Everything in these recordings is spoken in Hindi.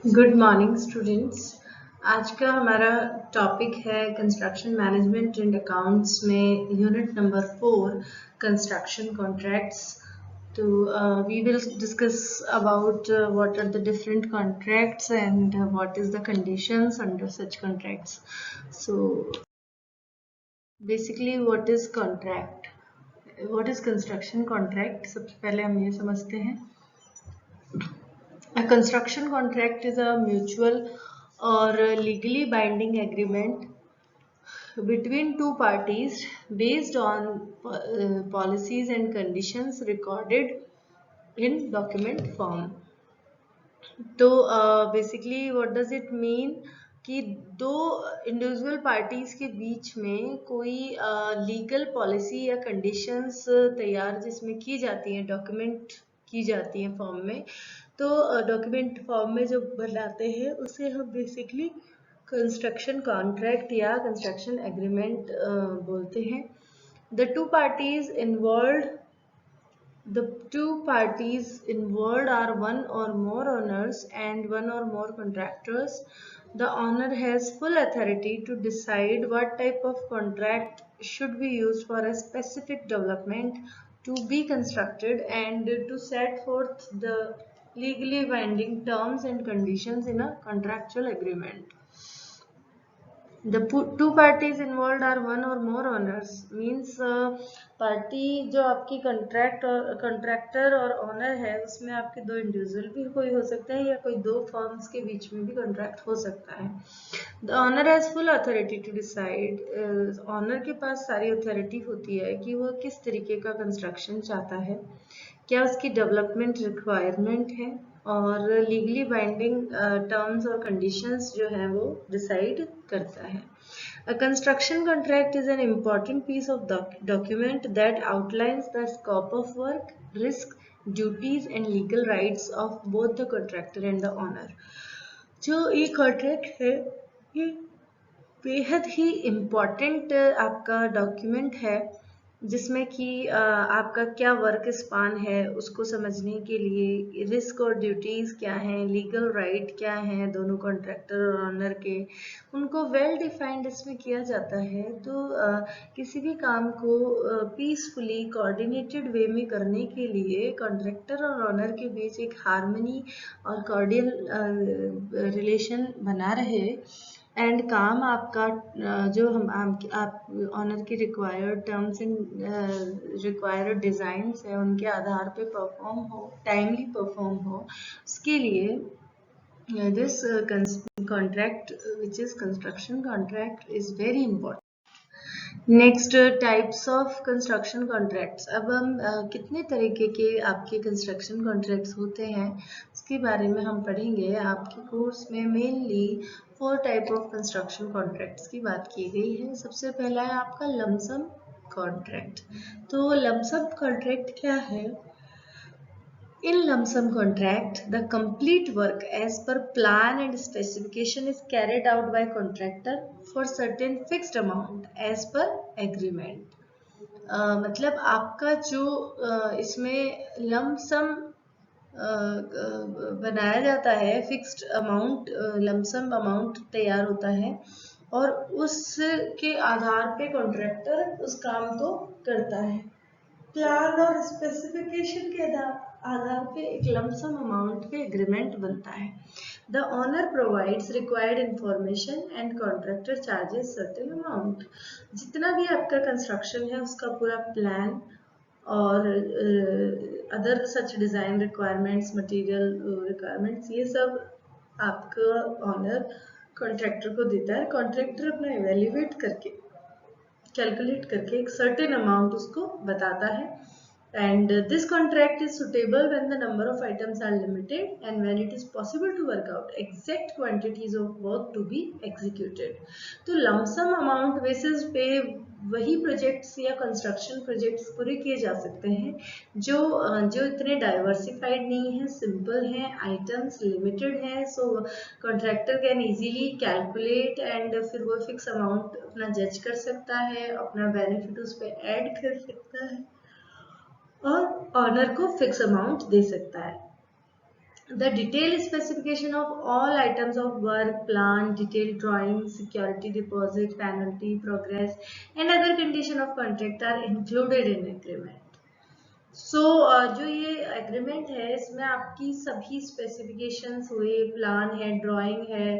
Good morning students. आज का हमारा टॉपिक है कंस्ट्रक्शन मैनेजमेंट एंड अकाउंट्स में यूनिट नंबर 4 कंस्ट्रक्शन कॉन्ट्रैक्ट्स। तो we will discuss about what are the different contracts and what is the conditions under such contracts. So basically what is contract, what is construction contract, सबसे पहले हम ये समझते हैं। A construction contract is a mutual or legally binding agreement between two parties based on policies and conditions recorded in document form. तो basically what does it mean कि दो इंडिविजुअल पार्टीज के बीच में कोई लीगल पॉलिसी या कंडीशंस तैयार जिसमें की जाती हैं, डॉक्यूमेंट की जाती हैं फॉर्म में। तो डॉक्यूमेंट फॉर्म में जो बनाते हैं उसे हम बेसिकली कंस्ट्रक्शन कॉन्ट्रैक्ट या कंस्ट्रक्शन एग्रीमेंट बोलते हैं। The two parties involve The two parties involved are one or more owners and one or more contractors. The owner has full authority to decide what type of contract should be used for a specific development to be constructed and to set forth the legally binding terms and conditions in a contractual agreement. The two parties involved are one or more owners means party जो आपकी कंट्रैक्टर और ओनर है उसमें आपके दो इंडिविजुअल भी कोई हो सकते हैं या कोई दो फर्म्स के बीच में भी कॉन्ट्रैक्ट हो सकता है। The owner has full authority to decide, owner के पास सारी अथॉरिटी होती है कि वो किस तरीके का कंस्ट्रक्शन चाहता है, क्या उसकी डेवलपमेंट रिक्वायरमेंट है और लीगली बाइंडिंग टर्म्स और कंडीशंस जो है वो डिसाइड करता है। A construction contract is an important piece of document that outlines the scope of work, risk, duties and legal rights of both the contractor and the owner. जो ये कॉन्ट्रैक्ट है ये बेहद ही इम्पॉर्टेंट आपका डॉक्यूमेंट है जिसमें कि आपका क्या वर्क स्पान है उसको समझने के लिए रिस्क और ड्यूटीज़ क्या हैं, लीगल राइट क्या हैं दोनों कॉन्ट्रैक्टर और ऑनर के, उनको वेल डिफाइंड इसमें किया जाता है। तो किसी भी काम को पीसफुली कोऑर्डिनेटेड वे में करने के लिए कॉन्ट्रैक्टर और ऑनर के बीच एक हार्मनी और कॉर्डियल रिलेशन बना रहे एंड काम आपका जो आप ऑनर की required terms and required designs है उनके आधार पे परफॉर्म हो, टाइमली परफॉर्म हो, उसके लिए this contract which is construction contract is very important. Next types of construction contracts. अब हम कितने तरीके के आपके कंस्ट्रक्शन कॉन्ट्रैक्ट्स होते हैं उसके बारे में हम पढ़ेंगे। आपके कोर्स में mainly 4 type of construction contracts की बात की गई है। सबसे पहला है आपका लमसम कॉन्ट्रैक्ट। तो लमसम कॉन्ट्रैक्ट क्या है? In lump sum contract, the complete work as per plan and specification is carried out by contractor for certain fixed amount as per agreement. मतलब आपका जो इसमें लम्प सम बनाया जाता है, fixed amount lump sum amount तैयार होता है और उसके आधार पे कॉन्ट्रैक्टर उस काम को करता है। प्लान और स्पेसिफिकेशन के आधार पे एक लमसम अमाउंट पे एग्रीमेंट बनता है। The owner provides required information and contractor charges certain amount. जितना भी आपका कंस्ट्रक्शन है उसका पूरा प्लान और other such design requirements, material requirements, ये सब आपका ओनर कॉन्ट्रैक्टर को देता है। कॉन्ट्रैक्टर अपना इवेल्युएट करके कैलकुलेट करके एक सर्टेन अमाउंट उसको बताता है and this contract is suitable when the number of items are limited and when it is possible to work out exact quantities of work to be executed. तो लमसम अमाउंट बेसिस पे वही प्रोजेक्ट्स या कंस्ट्रक्शन प्रोजेक्ट्स पूरे किए जा सकते हैं जो इतने डाइवर्सिफाइड नहीं है, सिंपल हैं, आइटम्स लिमिटेड हैं। So contractor can easily calculate and फिर वो फिक्स अमाउंट अपना जज कर सकता है, अपना बेनिफिट उस पर ऐड कर सकता है और ऑनर को फिक्स अमाउंट दे सकता है। The detailed specification of all items of work, plan, detailed drawings, security deposit, penalty, progress, and other condition of contract are included in agreement. सो जो ये एग्रीमेंट है इसमें आपकी सभी स्पेसिफिकेशंस हुए, प्लान है, ड्राइंग है,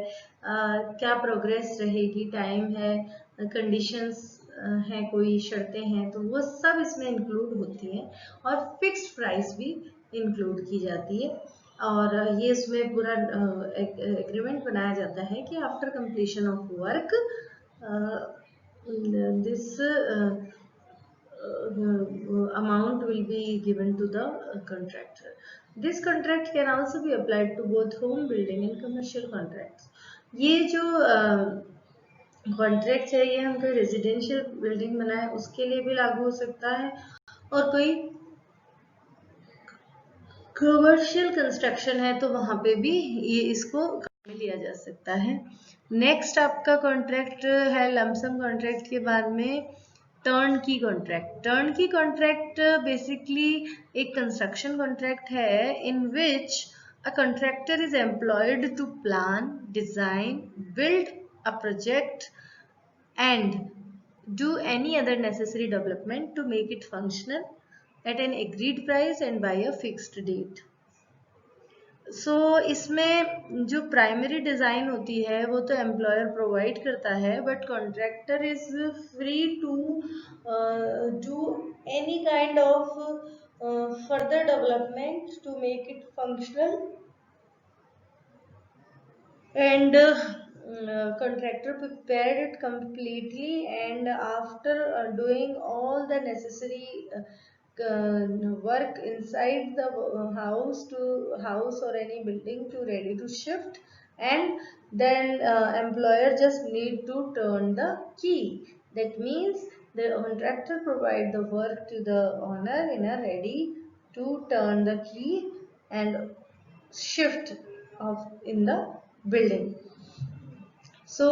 क्या प्रोग्रेस रहेगी, टाइम है, कंडीशंस हैं, कोई शर्तें हैं, तो वो सब इसमें इंक्लूड होती हैं और फिक्स्ड प्राइस भी इंक्लूड की जाती है। और ये इसमें पूरा एग्रीमेंट बनाया जाता है कि after completion of work this amount will be given to the contractor. This contract can also be applied to both home building and commercial contracts. ये जो कॉन्ट्रैक्ट है ये हम कोई रेजिडेंशियल बिल्डिंग बनाए उसके लिए भी लागू हो सकता है और कोई कमर्शियल कंस्ट्रक्शन है तो वहां पे भी ये इसको काम में लिया जा सकता है। नेक्स्ट आपका कॉन्ट्रैक्ट है लमसम कॉन्ट्रैक्ट के बाद में turnkey contract. Turnkey contract basically एक कंस्ट्रक्शन कॉन्ट्रैक्ट है in which a contractor is employed to plan, design, build a project and do any other necessary development to make it functional at an agreed price and by a fixed date. सो इसमें जो प्राइमरी डिज़ाइन होती है वो तो एम्प्लॉयर प्रोवाइड करता है, but contractor is free to do any kind of further development to make it functional and contractor prepared it completely, and after doing all the necessary work inside the house or any building to ready to shift, and then employer just need to turn the key. That means the contractor provide the work to the owner in a ready to turn the key and shift of in the building. So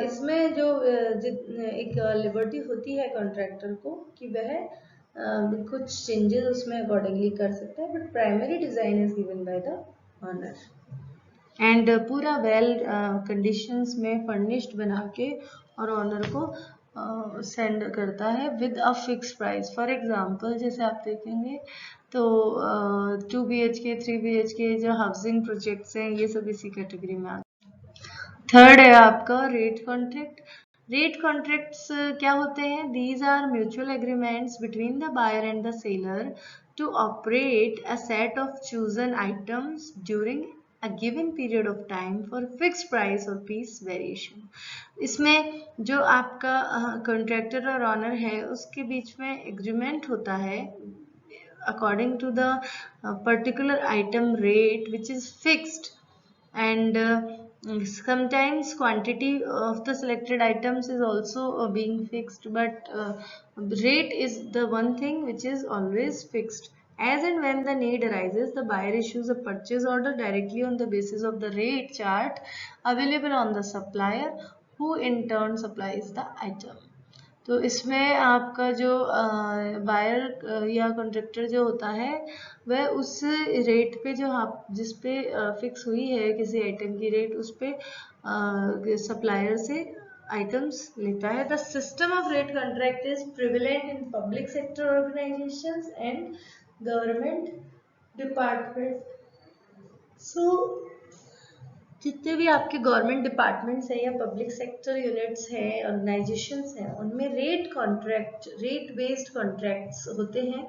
इसमें जो एक लिबर्टी होती है कॉन्ट्रैक्टर को कि वह कुछ चेंजेस उसमें अकॉर्डिंगली कर सकता है, but primary design is given by the owner and पूरा वेल कंडीशंस में फर्निश्ड बना के और ऑनर को सेंड करता है with a fix price. For example जैसे आप देखेंगे तो 2 BHK 3 BHK जो हाउसिंग प्रोजेक्ट्स हैं ये सब इसी कैटेगरी में आते हैं। थर्ड है आपका रेट कॉन्ट्रैक्ट। रेट कॉन्ट्रैक्ट्स क्या होते हैं? These are mutual agreements between the buyer and the seller to operate a set of chosen items during a given period of time for fixed price or piece variation. इसमें जो आपका कॉन्ट्रैक्टर और ऑनर है उसके बीच में एग्रीमेंट होता है according to the particular item rate which is fixed, and sometimes quantity of the selected items is also being fixed, but rate is the one thing which is always fixed. As and when the need arises, the buyer issues a purchase order directly on the basis of the rate chart available on the supplier, who in turn supplies the item. तो इसमें आपका जो बायर या कॉन्ट्रैक्टर जो होता है वह उस रेट पे जो आप जिस पे फिक्स हुई है किसी आइटम की रेट उस पे सप्लायर से आइटम्स लेता है। The system of rate contract is prevalent in public sector organisations and government department. So जितने भी आपके गवर्नमेंट डिपार्टमेंट्स हैं या पब्लिक सेक्टर यूनिट्स हैं, ऑर्गेनाइजेशंस हैं, उनमें rate contract, rate based contracts होते हैं।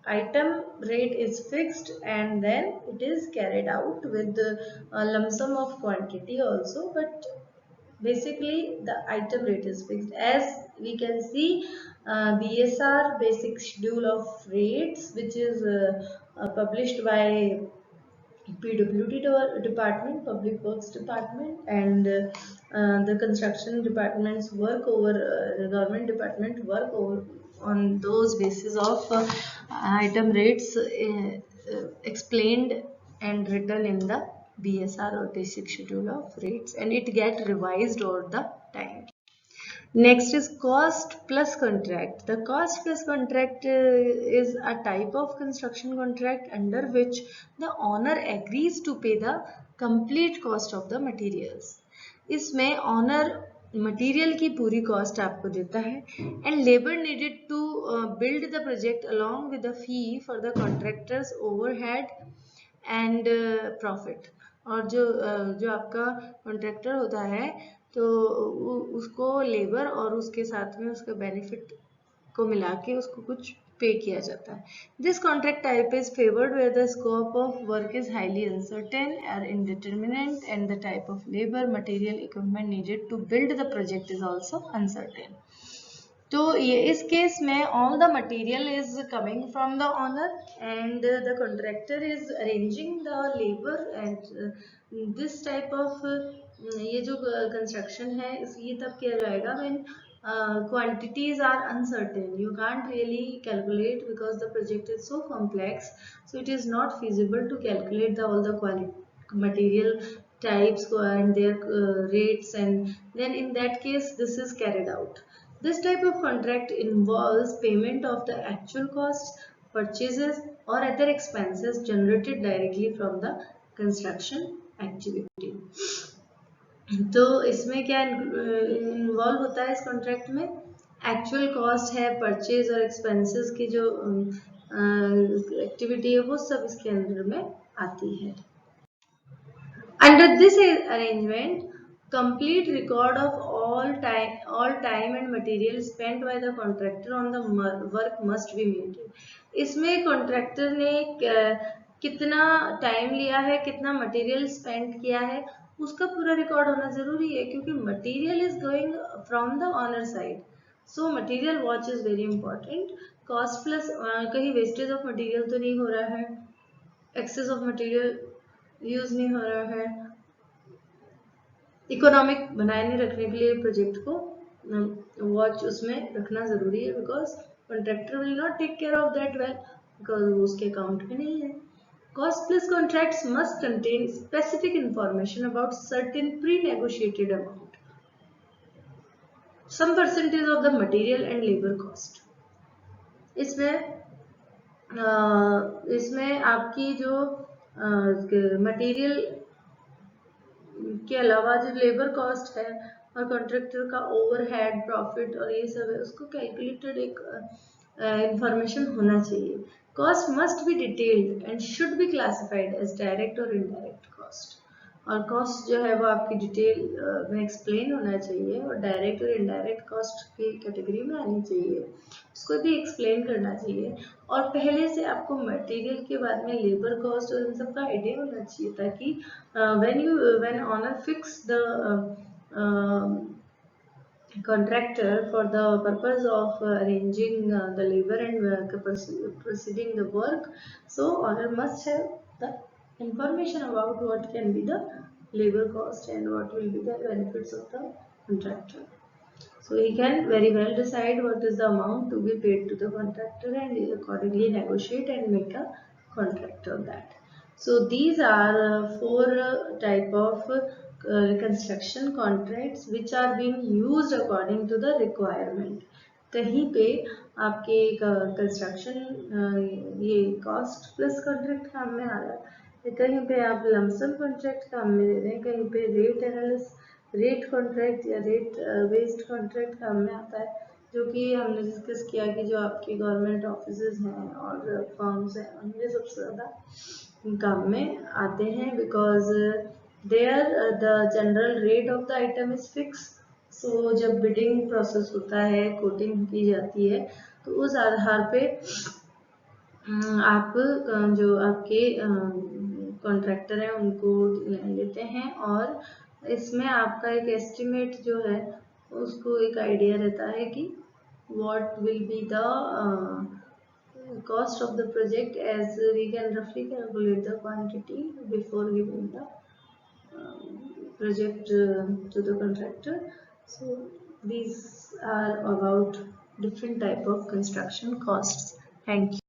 Item rate is fixed and then it is carried out with a lump sum of quantity also, but basically the item rate is fixed. As we can see, BSR, basic schedule of rates, which is published by PWD department, Public Works department, and the construction departments work over, government department work over on those basis of item rates explained and written in the BSR or basic schedule of rates, and it get revised over the time. Next is cost plus contract. The cost plus contract is a type of construction contract under which the owner agrees to pay the complete cost of the materials. इसमें owner मटेरियल की पूरी कॉस्ट आपको देता है and labour needed to build the project along with the fee for the contractor's overhead and profit. और जो आपका कॉन्ट्रैक्टर होता है तो उसको लेबर और उसके साथ में उसका बेनिफिट को मिला के उसको कुछ पे किया जाता है. This contract type is favoured where the scope of work is highly uncertain और indeterminate and the type of labour material equipment needed to build the project is also uncertain. तो ये इस केस में all the material is coming from the owner and the contractor is arranging the labour and this type of ये जो कंस्ट्रक्शन है ये तब किया जाएगा when quantities are uncertain. You can't really calculate because the project is so complex, so it is not feasible to calculate all the material types and their rates, and then in that case this is carried out. This type of contract involves payment of the actual costs, purchases or other expenses generated directly from the construction activity. तो इसमें क्या इन्वॉल्व होता है इस कॉन्ट्रैक्ट में? एक्चुअल कॉस्ट है, परचेज और एक्सपेंसेस की जो एक्टिविटी है वो सब इसके अंदर में आती है. Under this arrangement complete record of all time and material spent by the contractor on the work must be maintained. इसमें कॉन्ट्रैक्टर ने कितना टाइम लिया है, कितना मटेरियल स्पेंड किया है, उसका पूरा रिकॉर्ड होना जरूरी है क्योंकि material is going from the owner side. So material watch is very important. Cost plus कहीं वेस्टेज ऑफ मटेरियल तो नहीं हो रहा है, एक्सेस ऑफ मटेरियल यूज नहीं हो रहा है. इकोनॉमिक बनाए रखने के लिए प्रोजेक्ट को वॉच उसमें रखना जरूरी है because contractor will not take care of that well because वो उसके अकाउंट में नहीं है. Cost plus contracts must contain specific information about certain pre-negotiated amount, some percentage of the material and labor cost. इसमें आपकी जो मटेरियल के अलावा जो लेबर कॉस्ट है और कॉन्ट्रैक्टर का ओवरहेड, प्रॉफिट और ये सब है उसको कैलकुलेटेड एक इंफॉर्मेशन होना चाहिए. Cost must be detailed and should be classified as direct or indirect cost. और cost जो है वो आपकी डिटेल में एक्सप्लेन होना चाहिए और डायरेक्ट और इनडायरेक्ट कॉस्ट की कैटेगरी में आनी चाहिए, उसको भी एक्सप्लेन करना चाहिए. और पहले से आपको मटेरियल के बाद में लेबर कॉस्ट और इन सब का आइडिया होना चाहिए ताकि when honor fix the contractor for the purpose of arranging the labor and proceeding the work, so owner must have the information about what can be the labor cost and what will be the benefits of the contractor. So he can very well decide what is the amount to be paid to the contractor and accordingly negotiate and make a contract on that. So these are four type of construction contracts which are being used according to the requirement. कहीं पे आपके कंस्ट्रक्शन ये कॉस्ट प्लस कॉन्ट्रैक्ट काम में आ रहा है, कहीं पे आप लमसम कॉन्ट्रैक्ट काम में दे रहे हैं, कहीं पे रेट कॉन्ट्रैक्ट या रेट बेस्ड कॉन्ट्रैक्ट काम में आता है, जो कि हमने डिस्कस किया कि जो आपके गवर्नमेंट ऑफिसेज हैं और फर्म्स हैं उनमें सबसे ज़्यादा काम में आते हैं because there the general rate of the item is fix. So जब बिडिंग प्रोसेस होता है, कोटिंग की जाती है, तो उस आधार पे आप जो आपके कॉन्ट्रैक्टर हैं उनको लेते हैं और इसमें आपका एक एस्टिमेट जो है उसको एक आइडिया रहता है कि what will be the cost of the project, as we can roughly calculate the quantity before giving the project to the contractor. So these are about different type of construction costs. Thank you.